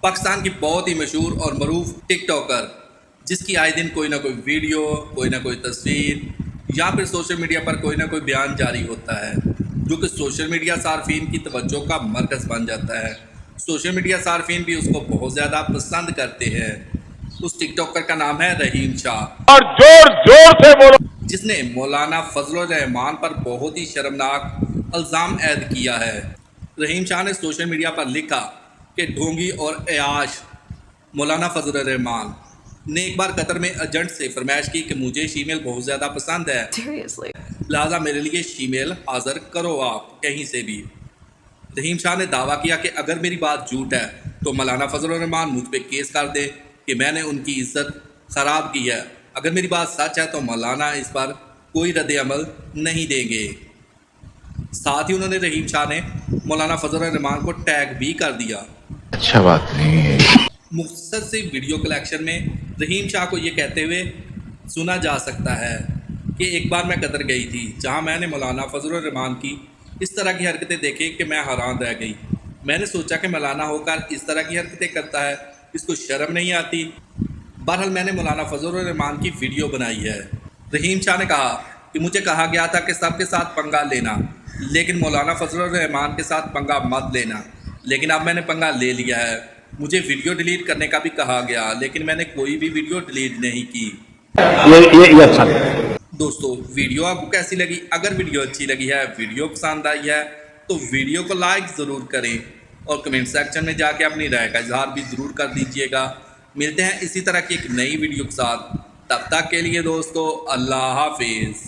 पाकिस्तान की बहुत ही मशहूर और मरूफ टिकटॉकर जिसकी आए दिन कोई ना कोई वीडियो, कोई ना कोई तस्वीर या फिर सोशल मीडिया पर कोई ना कोई बयान जारी होता है जो कि सोशल मीडिया सार्फिन की तवज्जो का मरकज़ बन जाता है। सोशल मीडिया सार्फिन भी उसको बहुत ज़्यादा पसंद करते हैं। उस टिकटॉकर का नाम है रहीम शाह, और जोर जोर से बोलो, जिसने मौलाना फजलुर रहमान पर बहुत ही शर्मनाक इल्ज़ाम ऐद किया है। रहीम शाह ने सोशल मीडिया पर लिखा कि ढोंगी और अयाश मौलाना फजलुर रहमान ने एक बार कतर में एजेंट से फरमाइश की कि मुझे शीमेल बहुत ज़्यादा पसंद है, लिहाजा मेरे लिए शीमेल हाज़िर करो आप कहीं से भी। रहीम शाह ने दावा किया कि अगर मेरी बात झूठ है तो मौलाना फजलुर रहमान मुझ पर केस कर दे कि मैंने उनकी इज्जत ख़राब की है। अगर मेरी बात सच है तो मौलाना इस पर कोई रद्द अमल नहीं देंगे। साथ ही उन्होंने रहीम शाह ने मौलाना फजलुर रहमान को टैग भी कर दिया। अच्छा बात नहीं है। मुख्तसर से वीडियो कलेक्शन में रहीम शाह को ये कहते हुए सुना जा सकता है कि एक बार मैं कतर गई थी जहां मैंने मौलाना फजलुर रहमान की इस तरह की हरकतें देखी कि मैं हैरान रह गई। मैंने सोचा कि मौलाना होकर इस तरह की हरकतें करता है, इसको शर्म नहीं आती। बहरहाल मैंने मौलाना फजलुर रहमान की वीडियो बनाई है। रहीम शाह ने कहा कि मुझे कहा गया था कि सबके साथ पंगा लेना, लेकिन मौलाना फजलुर रहमान के साथ पंगा मत लेना, लेकिन अब मैंने पंगा ले लिया है। मुझे वीडियो डिलीट करने का भी कहा गया, लेकिन मैंने कोई भी वीडियो डिलीट नहीं की। ये अच्छा है। दोस्तों, वीडियो आपको कैसी लगी? अगर वीडियो अच्छी लगी है, वीडियो पसंद आई है तो वीडियो को लाइक ज़रूर करें और कमेंट सेक्शन में जाके अपनी राय का इजहार भी ज़रूर कर दीजिएगा। मिलते हैं इसी तरह की एक नई वीडियो के साथ, तब तक के लिए दोस्तों अल्लाह हाफिज़।